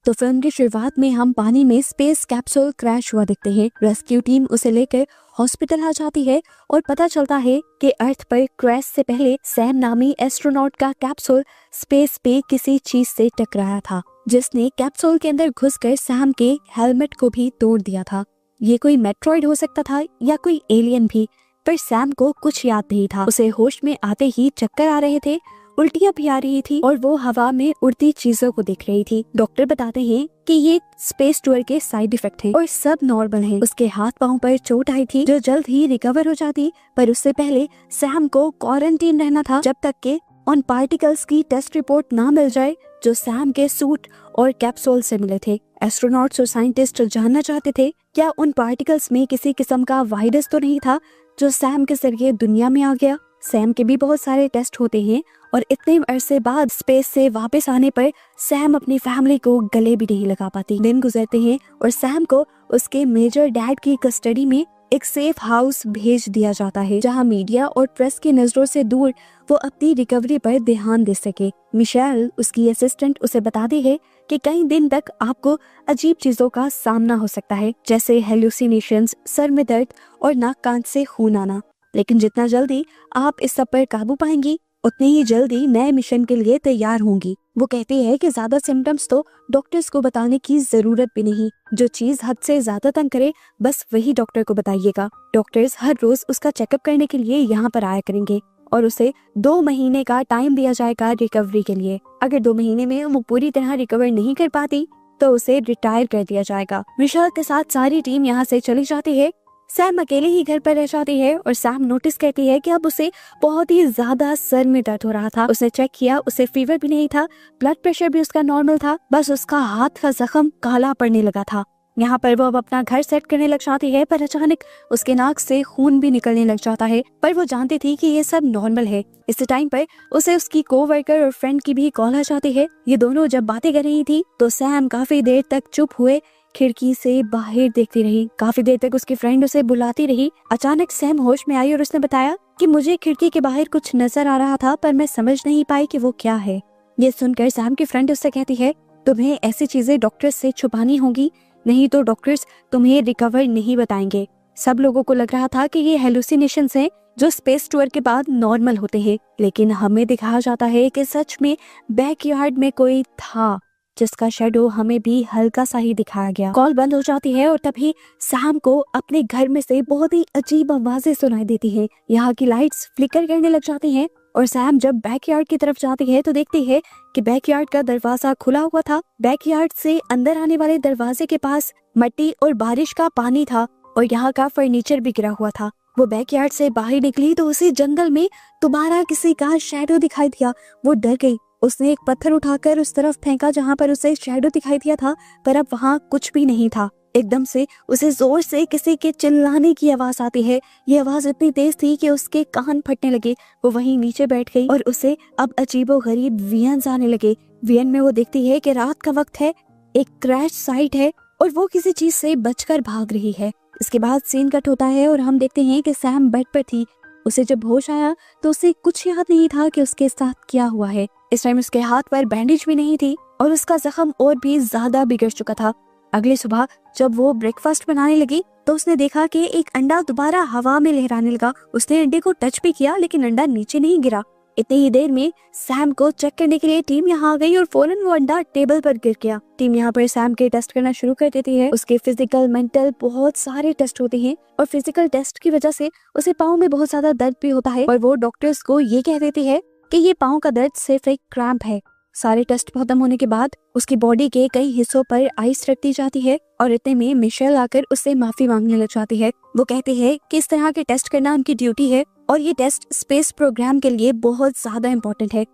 तो फिल्म की शुरुआत में हम पानी में स्पेस कैप्सूल क्रैश हुआ देखते हैं। रेस्क्यू टीम उसे लेकर हॉस्पिटल आ जाती है और पता चलता है कि अर्थ पर क्रैश से पहले सैम नामी एस्ट्रोनॉट का कैप्सूल स्पेस पे किसी चीज से टकराया था, जिसने कैप्सूल के अंदर घुसकर सैम के हेलमेट को भी तोड़ दिया था। ये कोई मेट्रॉइड हो सकता था या कोई एलियन भी, पर सैम को कुछ याद नहीं था। उसे होश में आते ही चक्कर आ रहे थे, उल्टियां भी आ रही थी और वो हवा में उड़ती चीजों को देख रही थी। डॉक्टर बताते हैं कि ये स्पेस टूर के साइड इफेक्ट हैं और सब नॉर्मल है। उसके हाथ पांव पर चोट आई थी जो जल्द ही रिकवर हो जाती, पर उससे पहले सैम को क्वारंटीन रहना था जब तक के उन पार्टिकल्स की टेस्ट रिपोर्ट ना मिल जाए जो सैम के सूट और कैप्सूल से मिले थे। एस्ट्रोनॉट्स और साइंटिस्ट जानना चाहते थे क्या उन पार्टिकल्स में किसी किस्म का वायरस तो नहीं था जो सैम के जरिए दुनिया में आ गया। सैम के भी बहुत सारे टेस्ट होते हैं और इतने अरसे बाद स्पेस से वापस आने पर सैम अपनी फैमिली को गले भी नहीं लगा पाती। दिन गुजरते हैं और सैम को उसके मेजर डैड की कस्टडी में एक सेफ हाउस भेज दिया जाता है जहां मीडिया और प्रेस की नजरों से दूर वो अपनी रिकवरी पर ध्यान दे सके। मिशेल उसकी असिस्टेंट उसे बताती है कि कई दिन तक आपको अजीब चीजों का सामना हो सकता है, जैसे हेलुसिनेशंस, सर में दर्द और नाक कान से खून आना, लेकिन जितना जल्दी आप इस सब पर काबू पाएंगी उतनी ही जल्दी नए मिशन के लिए तैयार होंगी। वो कहती है कि ज्यादा सिम्टम्स तो डॉक्टर्स को बताने की जरूरत भी नहीं, जो चीज हद से ज्यादा तंग करे बस वही डॉक्टर को बताइएगा। डॉक्टर्स हर रोज उसका चेकअप करने के लिए यहाँ पर आया करेंगे और उसे 2 महीने का टाइम दिया जाएगा रिकवरी के लिए। अगर 2 महीने में वो पूरी तरह रिकवर नहीं कर पाती तो उसे रिटायर कर दिया जाएगा। मिशेल के साथ सारी टीम यहाँ से चली जाती है। सैम अकेले ही घर पर रह जाती है और सैम नोटिस करती है कि अब उसे बहुत ही ज्यादा सर में दर्द हो रहा था। उसने चेक किया, उसे फीवर भी नहीं था, ब्लड प्रेशर भी उसका नॉर्मल था, बस उसका हाथ का जख्म काला पड़ने लगा था। यहाँ पर वो अब अपना घर सेट करने लग जाती है, पर अचानक उसके नाक से खून भी निकलने लग जाता है, पर वो जानती थी कि ये सब नॉर्मल है। इस टाइम पर उसे उसकी कोवर्कर और फ्रेंड की भी कॉल आ जाती है। ये दोनों जब बातें कर रही थी तो सैम काफी देर तक चुप हुए खिड़की से बाहर देखती रही। काफी देर तक उसकी फ्रेंड उसे बुलाती रही। अचानक सैम होश में आई और उसने बताया कि मुझे खिड़की के बाहर कुछ नजर आ रहा था, पर मैं समझ नहीं पाई कि वो क्या है। ये सुनकर सैम की फ्रेंड उससे कहती है, तुम्हें ऐसी चीजें डॉक्टर्स से छुपानी होगी, नहीं तो डॉक्टर्स तुम्हें रिकवर नहीं बताएंगे। सब लोगों को लग रहा था कि ये हेलुसिनेशंस हैं जो स्पेस टूर के बाद नॉर्मल होते हैं, लेकिन हमें दिखाया जाता है कि सच में बैकयार्ड में कोई था जिसका शेडो हमें भी हल्का सा ही दिखाया गया। कॉल बंद हो जाती है और तभी सैम को अपने घर में से बहुत ही अजीब आवाजें सुनाई देती हैं। यहाँ की लाइट्स फ्लिकर करने लग जाती हैं और सैम जब बैकयार्ड की तरफ जाती है तो देखती है कि बैकयार्ड का दरवाजा खुला हुआ था। बैकयार्ड से अंदर आने वाले दरवाजे के पास मिट्टी और बारिश का पानी था और यहाँ का फर्नीचर भी गिरा हुआ था। वो बैकयार्ड से बाहर निकली तो उसे जंगल में दोबारा किसी का शैडो दिखाई दिया। वो डर गई। उसने एक पत्थर उठाकर उस तरफ फेंका जहाँ पर उसे शैडो दिखाई दिया था, पर अब वहाँ कुछ भी नहीं था। एकदम से उसे जोर से किसी के चिल्लाने की आवाज आती है। ये आवाज इतनी तेज थी कि उसके कान फटने लगे। वो वहीं नीचे बैठ गई और उसे अब अजीबोगरीब विजन्स आने लगे। विजन में वो देखती है कि रात का वक्त है, एक क्रैश साइट है और वो किसी चीज से बचकर भाग रही है। इसके बाद सीन कट होता है और हम देखते हैं कि सैम बेड पर थी। उसे जब होश आया तो उसे कुछ याद नहीं था कि उसके साथ क्या हुआ है। इस टाइम उसके हाथ पर बैंडेज भी नहीं थी और उसका जख्म और भी ज्यादा बिगड़ चुका था। अगली सुबह जब वो ब्रेकफास्ट बनाने लगी तो उसने देखा कि एक अंडा दोबारा हवा में लहराने लगा। उसने अंडे को टच भी किया लेकिन अंडा नीचे नहीं गिरा। इतनी ही देर में सैम को चेक करने के लिए टीम यहाँ आ गई और फौरन वो अंडा टेबल पर गिर गया। टीम यहाँ पर सैम के टेस्ट करना शुरू कर देती है। उसके फिजिकल, मेंटल बहुत सारे टेस्ट होते हैं और फिजिकल टेस्ट की वजह से उसे पाँव में बहुत ज्यादा दर्द भी होता है और वो डॉक्टर्स को ये कह देती है कि ये पाँव का दर्द सिर्फ एक क्रैम्प है। सारे टेस्ट खत्म होने के बाद उसकी बॉडी के कई हिस्सों पर आइस रख दी जाती है और इतने में मिशेल आकर उससे माफी मांगने लग जाती है। वो कहती है कि इस तरह के टेस्ट करना उनकी ड्यूटी है और ये टेस्ट स्पेस प्रोग्राम के लिए बहुत ज्यादा इम्पोर्टेंट है।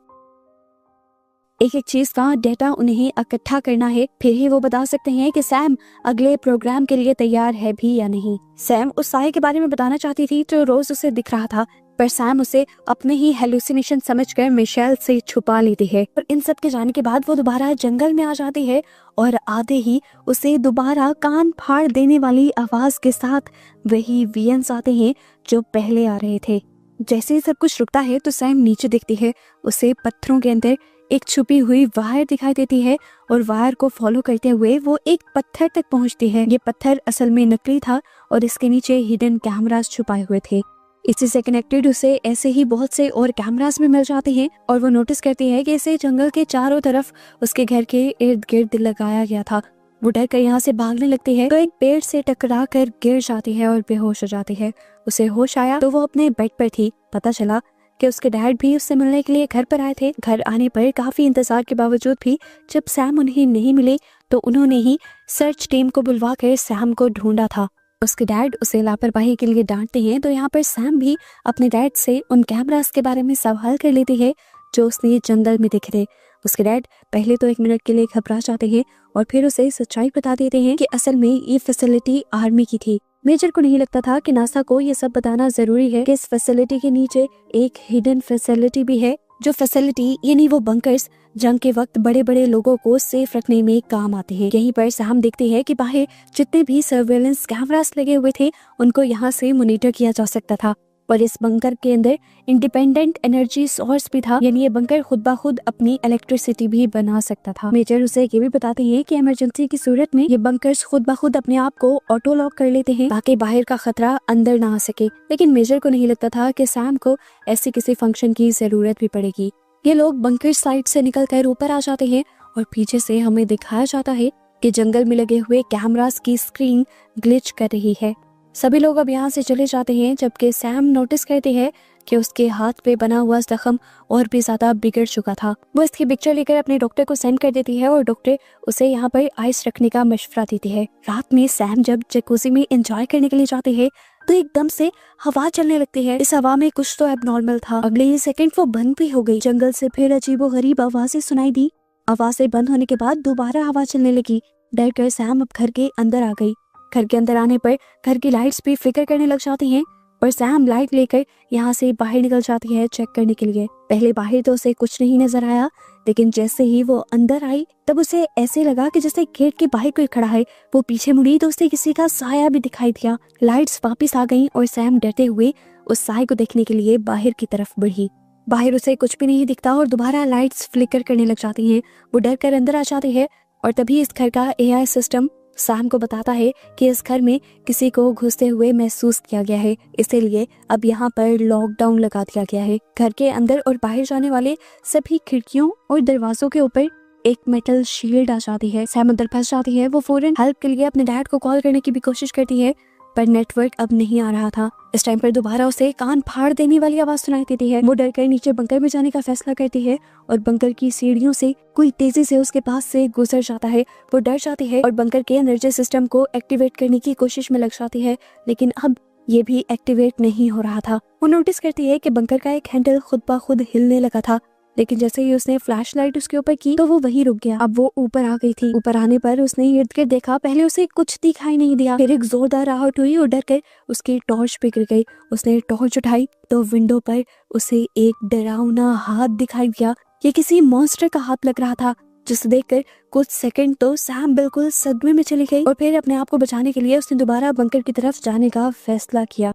एक एक चीज का डेटा उन्हें इकट्ठा करना है, फिर ही वो बता सकते हैं कि सैम अगले प्रोग्राम के लिए तैयार है भी या नहीं। सैम उस साये के बारे में बताना चाहती थी जो रोज उसे दिख रहा था, पर सैम उसे अपने ही हेलुसिनेशन समझकर मिशेल से छुपा लेती है। और इन सब के जाने के बाद वो दोबारा जंगल में आ जाती है और आते ही उसे दोबारा कान फाड़ देने वाली आवाज के साथ वही विजन्स आते हैं जो पहले आ रहे थे। जैसे ही सब कुछ रुकता है तो सैम नीचे दिखती है। उसे पत्थरों के अंदर एक छुपी हुई वायर दिखाई देती है और वायर को फॉलो करते हुए वो एक पत्थर तक पहुंचती है। ये पत्थर असल में नकली था और इसके नीचे हिडन कैमरास छुपाए हुए थे। इसी से कनेक्टेड उसे ऐसे ही बहुत से और कैमरास में मिल जाते हैं और वो नोटिस करती है कि इसे जंगल के चारों तरफ उसके घर के इर्द गिर्द लगाया गया था। वो डर कर यहाँ से भागने लगती है तो एक पेड़ से टकरा कर गिर जाती है और बेहोश हो जाती है। उसे होश आया तो वो अपने बेड पर थी। पता चला कि उसके डैड भी उससे मिलने के लिए घर पर आए थे। घर आने पर काफी इंतजार के बावजूद भी जब सैम उन्हें नहीं मिले तो उन्होंने ही सर्च टीम को बुलवा कर सैम को ढूंढा था। उसके डैड उसे लापरवाही के लिए डांटते हैं तो यहाँ पर सैम भी अपने डैड से उन कैमरास के बारे में सवाल कर लेती है जो उसने जंगल में दिखे थे। उसके डैड पहले तो 1 मिनट के लिए घबरा जाते हैं और फिर उसे सच्चाई बता देते हैं कि असल में ये फैसिलिटी आर्मी की थी। मेजर को नहीं लगता था कि नासा को ये सब बताना जरूरी है कि इस फैसिलिटी के नीचे एक हिडन फैसिलिटी भी है। जो फैसिलिटी यानी वो बंकर्स जंग के वक्त बड़े बड़े लोगों को सेफ रखने में काम आते हैं। यहीं पर सैम देखते हैं कि बाहर जितने भी सर्वेलेंस कैमरास लगे हुए थे उनको यहाँ से मॉनिटर किया जा सकता था और इस बंकर के अंदर इंडिपेंडेंट एनर्जी सोर्स भी था, यानी ये बंकर खुद ब खुद अपनी इलेक्ट्रिसिटी भी बना सकता था। मेजर उसे ये भी बताते हैं कि इमरजेंसी की सूरत में ये बंकर्स खुद ब खुद अपने आप को ऑटो लॉक कर लेते हैं ताकि बाहर का खतरा अंदर ना आ सके। लेकिन मेजर को नहीं लगता था कि सैम को ऐसे किसी फंक्शन की जरूरत भी पड़ेगी। ये लोग बंकर साइड से निकलकर ऊपर आ जाते हैं और पीछे से हमें दिखाया जाता है कि जंगल में लगे हुए कैमरास की स्क्रीन ग्लिच कर रही है। सभी लोग अब यहाँ से चले जाते हैं जबकि सैम नोटिस करते हैं कि उसके हाथ पे बना हुआ जख्म और भी ज्यादा बिगड़ चुका था। वो इसकी पिक्चर लेकर अपने डॉक्टर को सेंड कर देती है और डॉक्टर उसे यहाँ पर आइस रखने का मशवरा देती है। रात में सैम जब जकूज़ी में एंजॉय करने के लिए जाते हैं तो एकदम से हवा चलने लगती है। इस हवा में कुछ तो एबनॉर्मल था। अगले ही सेकंड वो बंद भी हो गई। जंगल से फिर अजीबोगरीब आवाजें सुनाई दी। आवाजें बंद होने के बाद दोबारा हवा चलने लगी। डर कर सैम अब घर के अंदर आ गई। घर के अंदर आने पर घर की लाइट्स भी फ्लिकर करने लग जाती हैं और सैम लाइट लेकर यहाँ से बाहर निकल जाती है चेक करने के लिए। पहले बाहर तो उसे कुछ नहीं नजर आया, लेकिन जैसे ही वो अंदर आई तब उसे ऐसे लगा कि जैसे गेट के बाहर कोई खड़ा है। वो पीछे मुड़ी तो उसे किसी का साया भी दिखाई दिया। लाइट्स वापिस आ गईं और सैम डरते हुए उस साए को देखने के लिए बाहर की तरफ बढ़ी। बाहर उसे कुछ भी नहीं दिखता और दोबारा लाइट्स फ्लिकर करने लग जाती हैं। वो डर कर अंदर आ जाती है और तभी इस घर का AI सिस्टम सैम को बताता है कि इस घर में किसी को घुसते हुए महसूस किया गया है, इसीलिए अब यहाँ पर लॉकडाउन लगा दिया गया है। घर के अंदर और बाहर जाने वाले सभी खिड़कियों और दरवाजों के ऊपर एक मेटल शील्ड आ जाती है। सैम अंदर फंस जाती है। वो फौरन हेल्प के लिए अपने डैड को कॉल करने की भी कोशिश करती है पर नेटवर्क अब नहीं आ रहा था। इस टाइम पर दोबारा उसे कान फाड़ देने वाली आवाज सुनाई देती है। वो डरकर नीचे बंकर में जाने का फैसला करती है और बंकर की सीढ़ियों से कोई तेजी से उसके पास से गुजर जाता है। वो डर जाती है और बंकर के एनर्जी सिस्टम को एक्टिवेट करने की कोशिश में लग जाती है, लेकिन अब ये भी एक्टिवेट नहीं हो रहा था। वो नोटिस करती है कि बंकर का एक हैंडल खुद ब खुद हिलने लगा था, लेकिन जैसे ही उसने फ्लैशलाइट उसके ऊपर की तो वो वहीं रुक गया। अब वो ऊपर आ गई थी। ऊपर आने पर उसने इर्द गिर्द देखा। पहले उसे कुछ दिखाई नहीं दिया, फिर एक जोरदार आहट हुई और डर कर उसकी टॉर्च पे गिर गई। उसने टॉर्च उठाई तो विंडो पर उसे एक डरावना हाथ दिखाई दिया। ये किसी मॉन्स्टर का हाथ लग रहा था, जिसे देखकर कुछ सेकंड तो सैम बिल्कुल सदमे में चली गई और फिर अपने आप को बचाने के लिए उसने दोबारा बंकर की तरफ जाने का फैसला किया।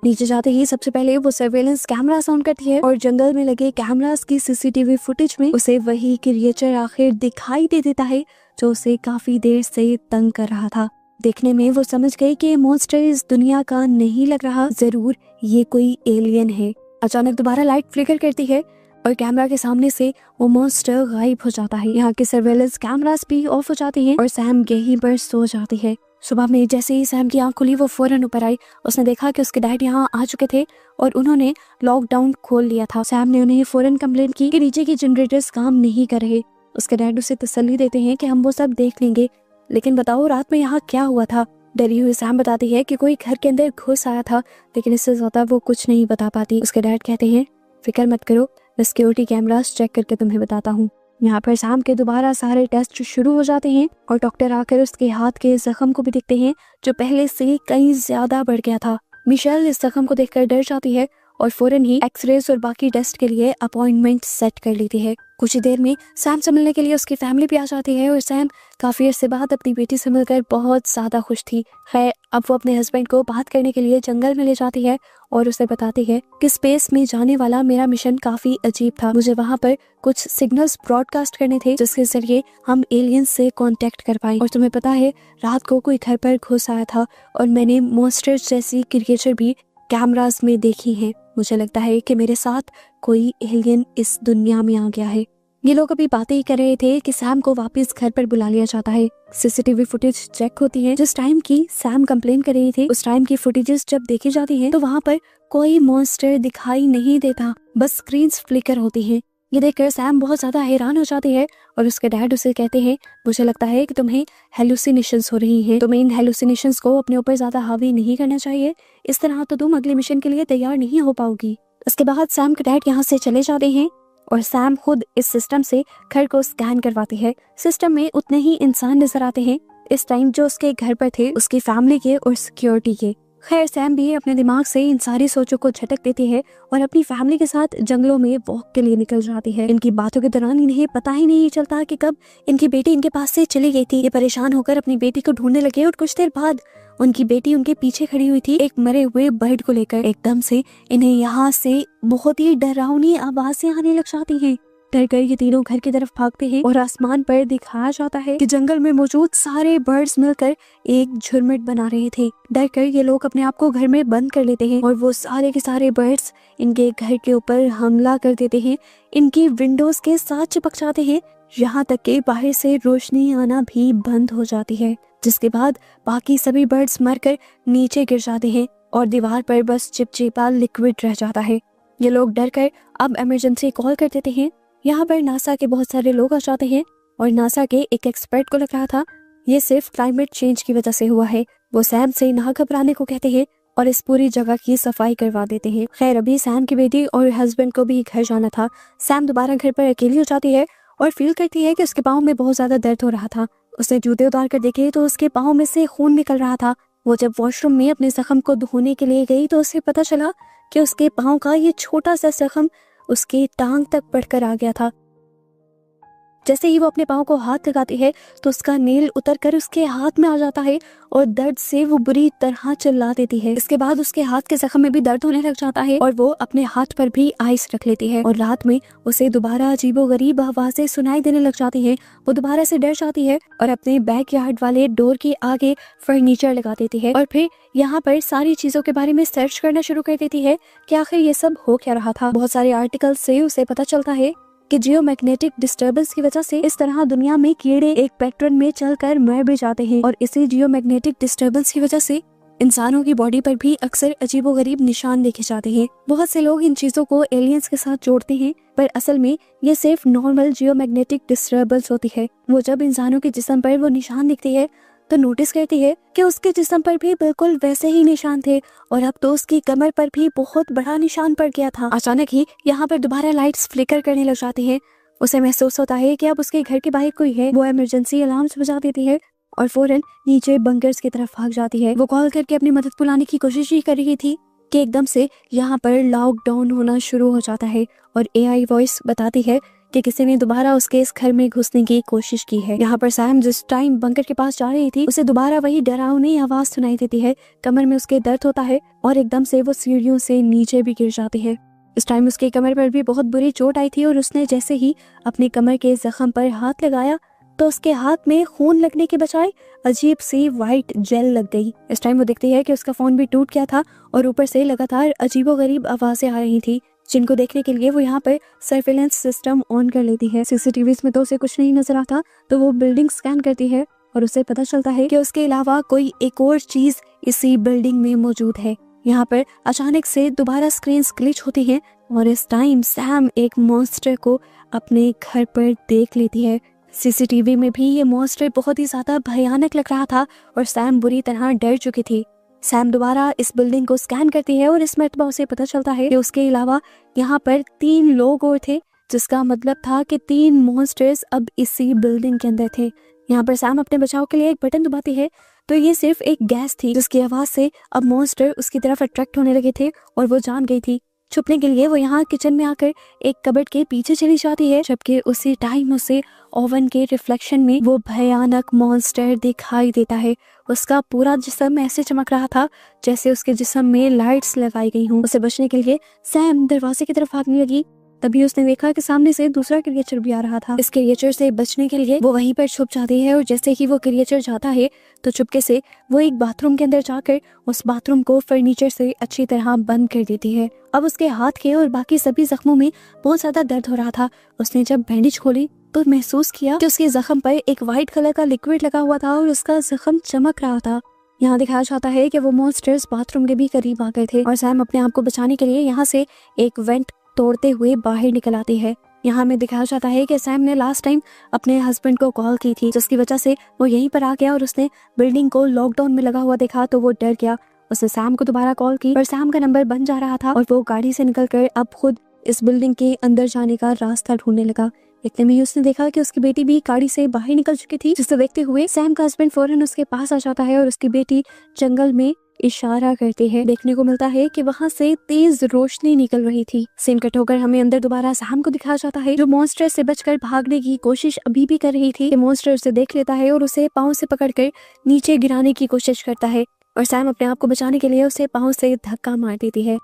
नीचे जाते ही सबसे पहले वो सर्वेलेंस कैमरा ऑन करती है और जंगल में लगे कैमरास की CCTV फुटेज में उसे वही क्रिएचर आखिर दिखाई दे देता है जो उसे काफी देर से तंग कर रहा था। देखने में वो समझ गई कि मॉन्स्टर इस दुनिया का नहीं लग रहा, जरूर ये कोई एलियन है। अचानक दोबारा लाइट फ्लिकर करती है और कैमरा के सामने से वो मॉन्स्टर गायब हो जाता है। यहाँ के सर्वेलेंस कैमरास भी ऑफ हो जाती हैं और सैम यहीं पर सो जाती है। सुबह में जैसे ही सैम की आंख खुली वो फौरन ऊपर आई। उसने देखा कि उसके डैड यहाँ आ चुके थे और उन्होंने लॉकडाउन खोल लिया था। सैम ने उन्हें फौरन कंप्लेंट की कि नीचे के जनरेटर्स काम नहीं कर रहे। उसके डैड उसे तसल्ली देते हैं कि हम वो सब देख लेंगे, लेकिन बताओ रात में यहाँ क्या हुआ था। डरी हुई सैम बताती है कि कोई घर के अंदर घुस आया था, लेकिन इससे ज्यादा वो कुछ नहीं बता पाती। उसके डैड कहते हैं फिक्र मत करो, मैं सिक्योरिटी कैमरास चेक करके तुम्हें बताता हूँ। यहाँ पर सैम के दोबारा सारे टेस्ट शुरू हो जाते हैं और डॉक्टर आकर उसके हाथ के जख्म को भी देखते हैं जो पहले से कहीं ज्यादा बढ़ गया था। मिशेल इस जख्म को देखकर डर जाती है और फौरन ही एक्सरेज और बाकी टेस्ट के लिए अपॉइंटमेंट सेट कर लेती है। कुछ ही देर में सैम से मिलने के लिए उसकी फैमिली भी आ जाती है और सैम काफी अरसे बाद अपनी बेटी से मिलकर बहुत ज्यादा खुश थी। खैर अब वो अपने हस्बैंड को बात करने के लिए जंगल में ले जाती है और उसे बताती है कि स्पेस में जाने वाला मेरा मिशन काफी अजीब था। मुझे वहाँ पर कुछ सिग्नल्स ब्रॉडकास्ट करने थे जिसके जरिए हम एलियंस से कांटेक्ट कर पाए। और तुम्हें पता है रात को कोई घर पर घुस आया था और मैंने मॉन्स्टर्स जैसी क्रिएचर भी कैमरास में देखी हैं। मुझे लगता है कि मेरे साथ कोई एलियन इस दुनिया में आ गया है। ये लोग अभी बातें ही कर रहे थे कि सैम को वापस घर पर बुला लिया जाता है। सीसीटीवी फुटेज चेक होती है। जिस टाइम की सैम कंप्लेन कर रही थी उस टाइम की फुटेजेस जब देखी जाती है तो वहाँ पर कोई मॉन्स्टर दिखाई नहीं देता, बस स्क्रीन्स फ्लिकर होती हैं। ये देखकर सैम बहुत ज्यादा हैरान हो जाती है और उसके डैड उसे कहते हैं मुझे लगता है कि तुम्हें हेलुसिनेशंस हो रही हैं, तुम्हें इन हेलुसिनेशंस को अपने ऊपर ज्यादा हावी नहीं करना चाहिए, इस तरह तो तुम अगले मिशन के लिए तैयार नहीं हो पाओगी। उसके बाद सैम के डैड यहाँ से चले जाते हैं और सैम खुद इस सिस्टम से घर को स्कैन करवाती है। सिस्टम में उतने ही इंसान नजर आते हैं इस टाइम जो उसके घर पर थे, उसकी फैमिली के और सिक्योरिटी के। खैर सैम भी अपने दिमाग से इन सारी सोचों को झटक देती है और अपनी फैमिली के साथ जंगलों में वॉक के लिए निकल जाती है। इनकी बातों के दौरान इन्हें पता ही नहीं चलता कि कब इनकी बेटी इनके पास से चली गई थी। ये परेशान होकर अपनी बेटी को ढूंढने लगे और कुछ देर बाद उनकी बेटी उनके पीछे खड़ी हुई थी एक मरे हुए बर्ड को लेकर। एकदम से इन्हें यहाँ से बहुत ही डरावनी आवाजें आने लग जाती हैं। डर कर ये तीनों घर की तरफ भागते हैं और आसमान पर दिखाया जाता है कि जंगल में मौजूद सारे बर्ड्स मिलकर एक झुरमुट बना रहे थे। डर कर ये लोग अपने आप को घर में बंद कर लेते हैं और वो सारे के सारे बर्ड्स इनके घर के ऊपर हमला कर देते हैं, इनकी विंडोज के साथ चिपक जाते हैं, यहाँ तक कि बाहर से रोशनी आना भी बंद हो जाती है। जिसके बाद बाकी सभी बर्ड्स मरकर नीचे गिर जाते हैं और दीवार पर बस चिपचिपा लिक्विड रह जाता है। ये लोग डर कर अब इमरजेंसी कॉल कर देते हैं। यहाँ पर नासा के बहुत सारे लोग आ जाते हैं और नासा के एक एक्सपर्ट को लग रहा था ये सिर्फ क्लाइमेट चेंज की वजह से हुआ है। वो सैम से ना घबराने को कहते हैं और इस पूरी जगह की सफाई करवा देते हैं। खैर अभी सैम की बेटी और हस्बैंड को भी घर जाना था। सैम दोबारा घर पर अकेली हो जाती है और फील करती है कि उसके पाँव में बहुत ज्यादा दर्द हो रहा था। उसने जूते उतार कर देखे तो उसके पाँव में से खून निकल रहा था। वो जब वॉशरूम में अपने जख्म को धोने के लिए गई तो उसे पता चला कि उसके पाँव का ये छोटा सा जख्म उसकी टांग तक बढ़कर आ गया था। जैसे ही वो अपने पाँव को हाथ लगाती है तो उसका नेल उतर कर उसके हाथ में आ जाता है और दर्द से वो बुरी तरह चिल्ला देती है। इसके बाद उसके हाथ के जख्म में भी दर्द होने लग जाता है और वो अपने हाथ पर भी आइस रख लेती है और रात में उसे दोबारा अजीबोगरीब आवाजें सुनाई देने लग जाती है। वो दोबारा से डर जाती है और अपने बैकयार्ड वाले डोर के आगे फर्नीचर लगा देती है और फिर यहाँ पर सारी चीजों के बारे में सर्च करना शुरू कर देती है कि आखिर ये सब हो क्या रहा था। बहुत सारे आर्टिकल से उसे पता चलता है कि जियोमैग्नेटिक डिस्टर्बेंस की वजह से इस तरह दुनिया में कीड़े एक पैटर्न में चलकर मर भी जाते हैं और इसी जियोमैग्नेटिक डिस्टर्बेंस की वजह से इंसानों की बॉडी पर भी अक्सर अजीबोगरीब निशान देखे जाते हैं। बहुत से लोग इन चीजों को एलियंस के साथ जोड़ते हैं पर असल में ये सिर्फ नॉर्मल जियोमैग्नेटिक डिस्टर्बेंस होती है। वो जब इंसानों के जिस्म पर वो निशान दिखती है तो नोटिस करती है कि उसके जिस्म पर भी बिल्कुल वैसे ही निशान थे और अब तो उसकी कमर पर भी बहुत बड़ा निशान पड़ गया था। अचानक ही यहाँ पर दोबारा लाइट्स फ्लिकर करने लग जाती हैं। उसे महसूस होता है कि अब उसके घर के बाहर कोई है। वो इमरजेंसी अलार्म्स बजा देती है और फौरन नीचे बंकर्स की तरफ भाग जाती है। वो कॉल करके अपनी मदद बुलाने की कोशिश ही कर रही थी कि एकदम से यहाँ पर लॉकडाउन होना शुरू हो जाता है और एआई वॉइस बताती है कि किसी ने दोबारा उसके इस घर में घुसने की कोशिश की है। यहाँ पर सैम जिस टाइम बंकर के पास जा रही थी उसे दोबारा वही डरावनी आवाज सुनाई देती है। कमर में उसके दर्द होता है और एकदम से वो सीढ़ियों से नीचे भी गिर जाती है। इस टाइम उसके कमर पर भी बहुत बुरी चोट आई थी और उसने जैसे ही अपनी कमर के जख्म पर हाथ लगाया तो उसके हाथ में खून लगने के बजाय अजीब सी वाइट जेल लग गई। इस टाइम वो देखती है कि उसका फोन भी टूट गया था और ऊपर से लगातार अजीबोगरीब आवाजें आ रही थी जिनको देखने के लिए वो यहाँ पर सर्वेलेंस सिस्टम ऑन कर लेती है। सीसीटीवी में तो उसे कुछ नहीं नजर आता तो वो बिल्डिंग स्कैन करती है और उसे पता चलता है कि उसके अलावा कोई एक और चीज इसी बिल्डिंग में मौजूद है। यहाँ पर अचानक से दोबारा स्क्रीन ग्लिच होती है और इस टाइम सैम एक मॉन्स्टर को अपने घर पर देख लेती है। सीसीटीवी में भी ये मॉन्स्टर बहुत ही ज्यादा भयानक लग रहा था और सैम बुरी तरह डर चुकी थी। सैम दोबारा इस बिल्डिंग को स्कैन करती है और इस मर्तबा उसे पता चलता है कि उसके अलावा यहाँ पर 3 लोग और थे, जिसका मतलब था कि 3 मॉन्स्टर्स अब इसी बिल्डिंग के अंदर थे। यहाँ पर सैम अपने बचाव के लिए एक बटन दबाती है तो ये सिर्फ एक गैस थी जिसकी आवाज से अब मॉन्स्टर उसकी तरफ अट्रैक्ट होने लगे थे और वो जान गई थी छुपने के लिए वो यहाँ किचन में आकर एक कबर्ड के पीछे चली जाती है, जबकि उसी टाइम उसे ओवन के रिफ्लेक्शन में वो भयानक मॉन्स्टर दिखाई देता है। उसका पूरा जिस्म ऐसे चमक रहा था जैसे उसके जिस्म में लाइट्स लगाई गई हूँ। उसे बचने के लिए सैम दरवाजे की तरफ भागने लगी। तभी उसने देखा कि सामने से दूसरा क्रिएचर भी आ रहा था। इस क्रिएचर से बचने के लिए वो वहीं पर छुप जाती है और जैसे ही वो क्रिएचर जाता है तो चुपके से वो एक बाथरूम के अंदर जाकर उस बाथरूम को फर्नीचर से अच्छी तरह बंद कर देती है। अब उसके हाथ के और बाकी सभी जख्मों में बहुत ज्यादा दर्द हो रहा था। उसने जब बैंडेज खोली तो महसूस किया कि उसके जख्म पर एक व्हाइट कलर का लिक्विड लगा हुआ था और उसका जख्म चमक रहा था। यहाँ दिखाया जाता है कि वो मॉन्स्टर्स बाथरूम के भी करीब आ गए थे और सैम अपने आप को बचाने के लिए यहाँ से एक वेंट तोड़ते हुए बाहर निकल आती है। यहाँ में दिखाया जाता है कि सैम ने लास्ट टाइम अपने हस्बैंड को कॉल की थी, जिसकी वजह से वो यहीं पर आ गया और उसने बिल्डिंग को लॉकडाउन में लगा हुआ देखा तो वो डर गया। उसने सैम को दोबारा कॉल की पर सैम का नंबर बंद जा रहा था और वो गाड़ी से निकलकर अब खुद इस बिल्डिंग के अंदर जाने का रास्ता ढूंढने लगा। इतने में ही उसने देखा कि उसकी बेटी भी गाड़ी से बाहर निकल चुकी थी, जिसे देखते हुए सैम का हस्बैंड फौरन उसके पास आ जाता है और उसकी बेटी जंगल में इशारा करती है। देखने को मिलता है कि वहाँ से तेज रोशनी निकल रही थी। सीन कट होकर हमें अंदर दोबारा सैम को दिखाया जाता है, जो मॉन्स्टर से बचकर भागने की कोशिश अभी भी कर रही थी। मॉन्स्टर उसे देख लेता है और उसे पाँव से पकड़कर नीचे गिराने की कोशिश करता है और सैम अपने आप को बचाने के लिए उसे पाँव से धक्का मार देती है।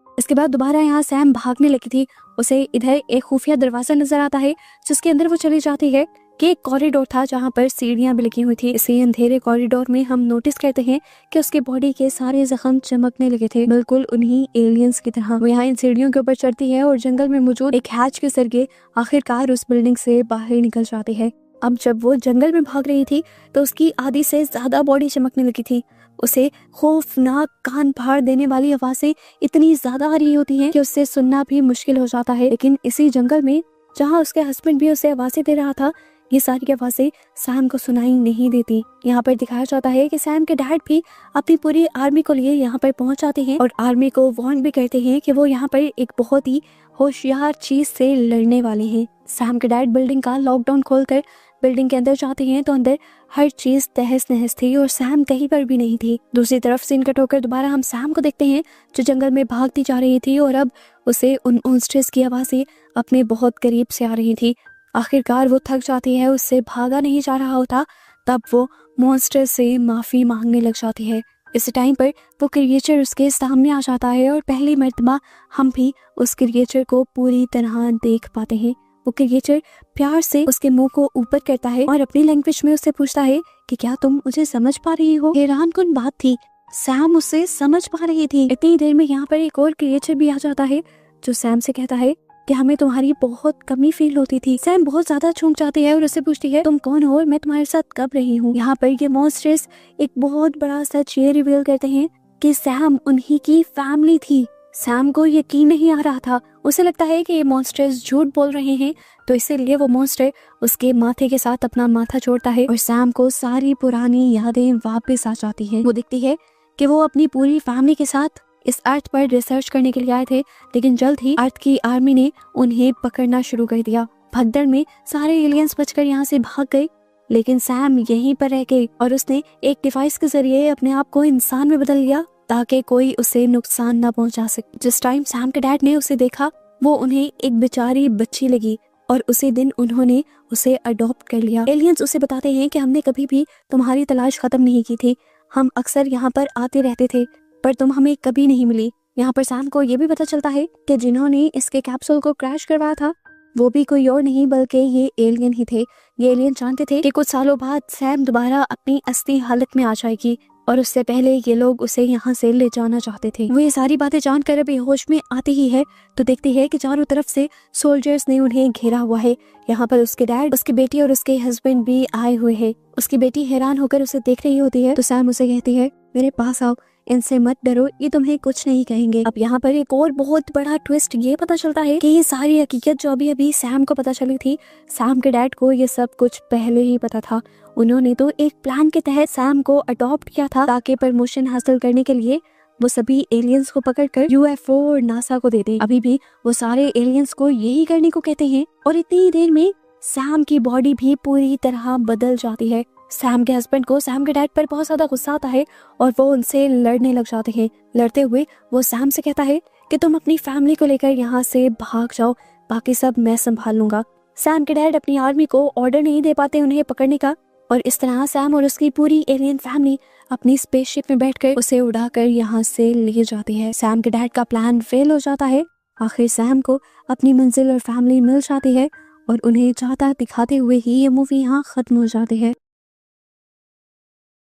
इसके बाद दोबारा यहाँ सैम भागने लगी थी। उसे इधर एक खुफिया दरवाजा नजर आता है जिसके अंदर वो चली जाती है कि एक कॉरिडोर था जहाँ पर सीढ़ियां भी लगी हुई थी। इसी अंधेरे कॉरिडोर में हम नोटिस करते हैं कि उसके बॉडी के सारे जख्म चमकने लगे थे, बिल्कुल उन्हीं एलियंस की तरह। वो यहाँ इन सीढ़ियों के ऊपर चढ़ती है और जंगल में मौजूद एक हैच के जरिए आखिरकार उस बिल्डिंग से बाहर निकल जाती है। अब जब वो जंगल में भाग रही थी तो उसकी आधी से ज्यादा बॉडी चमकने लगी थी। उसे खौफनाक कान फाड़ देने वाली आवाजें इतनी ज्यादा आ रही होती हैं कि उससे सुनना भी मुश्किल हो जाता है। लेकिन इसी जंगल में जहाँ उसके हस्बैंड भी उसे आवाजें दे रहा था, ये सारी आवाजें सैम को सुनाई नहीं देती। यहाँ पर दिखाया जाता है कि सैम के डैड भी अपनी पूरी आर्मी को लिए यहाँ पर पहुंच जाते हैं और आर्मी को वार्न भी करते हैं कि वो यहाँ पर एक बहुत ही होशियार चीज से लड़ने वाले हैं। सैम के डैड बिल्डिंग का लॉकडाउन खोलकर बिल्डिंग के अंदर जाते हैं तो अंदर हर चीज तहस नहस थी और सैम कहीं पर भी नहीं थी। दूसरी तरफ सीन कट होकर दोबारा हम सैम को देखते हैं जो जंगल में भागती जा रही थी और अब उसे उन मॉन्स्टर्स की आवाजें अपने बहुत करीब से आ रही थी। आखिरकार वो थक जाती है, उससे भागा नहीं जा रहा होता, तब वो मॉन्स्टर से माफी मांगने लग जाती है। इस टाइम पर वो क्रिएचर उसके सामने आ जाता है और पहली मर्तबा हम भी उस क्रिएचर को पूरी तरह देख पाते हैं। वो क्रिएचर प्यार से उसके मुंह को ऊपर करता है और अपनी लैंग्वेज में उससे पूछता है कि क्या तुम मुझे समझ पा रही हो। हैरान कुन बात थी, सैम उससे समझ पा रही थी। इतनी देर में यहाँ पर एक और क्रिएचर भी आ जाता है जो सैम से कहता है कि हमें तुम्हारी बहुत कमी फील होती थी। सैम बहुत ज्यादा चौंक जाती है और उससे पूछती है तुम कौन हो और मैं तुम्हारे साथ कब रही हूँ। यहाँ पर ये मॉन्स्टर्स एक बहुत बड़ा सच ये रिवील करते हैं कि सैम उन्हीं की फैमिली थी। सैम को यकीन नहीं आ रहा था, उसे लगता है कि ये मॉन्स्टर्स झूठ बोल रहे हैं, तो इसीलिए वो मॉन्स्टर उसके माथे के साथ अपना माथा जोड़ता है और सैम को सारी पुरानी यादें वापस आ जाती है। वो दिखती है कि वो अपनी पूरी फैमिली के साथ इस अर्थ पर रिसर्च करने के लिए आए थे, लेकिन जल्द ही अर्थ की आर्मी ने उन्हें पकड़ना शुरू कर दिया। भगदड़ में सारे एलियंस बचकर यहाँ से भाग गए, लेकिन सैम यहीं पर रह गए और उसने एक डिवाइस के जरिए अपने आप को इंसान में बदल लिया ताकि कोई उसे नुकसान न पहुंचा सके। जिस टाइम सैम के डैड ने उसे देखा वो उन्हें एक बेचारी बच्ची लगी और उसी दिन उन्होंने उसे अडॉप्ट कर लिया। एलियंस उसे बताते हैं कि हमने कभी भी तुम्हारी तलाश खत्म नहीं की थी, हम अक्सर यहाँ पर आते रहते थे पर तुम हमें कभी नहीं मिली। यहाँ पर सैम को ये भी पता चलता है कि जिन्होंने इसके कैप्सूल को क्रैश करवाया था वो भी कोई और नहीं बल्कि ये एलियन ही थे। ये एलियन जानते थे कि कुछ सालों बाद सैम दोबारा अपनी असली हालत में आ जाएगी और उससे पहले ये लोग उसे यहाँ से ले जाना चाहते थे। वो ये सारी बातें जानकर अभी होश में आती ही है तो देखती है कि चारों तरफ से सोल्जर्स ने उन्हें घेरा हुआ है। यहाँ पर उसके डैड, उसकी बेटी और उसके हस्बैंड भी आए हुए हैं। उसकी बेटी हैरान होकर उसे देख रही होती है तो सैम उसे कहती है मेरे पास आओ, इनसे मत डरो, ये तुम्हें कुछ नहीं कहेंगे। अब यहाँ पर एक और बहुत बड़ा ट्विस्ट ये पता चलता है कि ये सारी हकीकत जो अभी सैम को पता चली थी, सैम के डैड को ये सब कुछ पहले ही पता था। उन्होंने तो एक प्लान के तहत सैम को अडॉप्ट किया था ताकि प्रमोशन हासिल करने के लिए वो सभी एलियंस को पकड़कर यूएफओ और नासा को दे दे। अभी भी वो सारे एलियंस को यही करने को कहते हैं और इतनी देर में सैम की बॉडी भी पूरी तरह बदल जाती है। सैम के हस्बैंड को सैम के डैड पर बहुत ज्यादा गुस्सा आता है और वो उनसे लड़ने लग जाते हैं। लड़ते हुए वो सैम से कहता है कि तुम अपनी फैमिली को लेकर यहाँ से भाग जाओ, बाकी सब मैं संभाल लूंगा। सैम के डैड अपनी आर्मी को ऑर्डर नहीं दे पाते उन्हें पकड़ने का, और इस तरह सैम और उसकी पूरी एलियन फैमिली अपनी स्पेसशिप में बैठकर उसे उड़ाकर यहाँ से ले जाती है। सैम के डैड का प्लान फेल हो जाता है। आखिर सैम को अपनी मंजिल और फैमिली मिल जाती है और उन्हें चाहता दिखाते हुए ही ये मूवी यहाँ खत्म हो जाती है।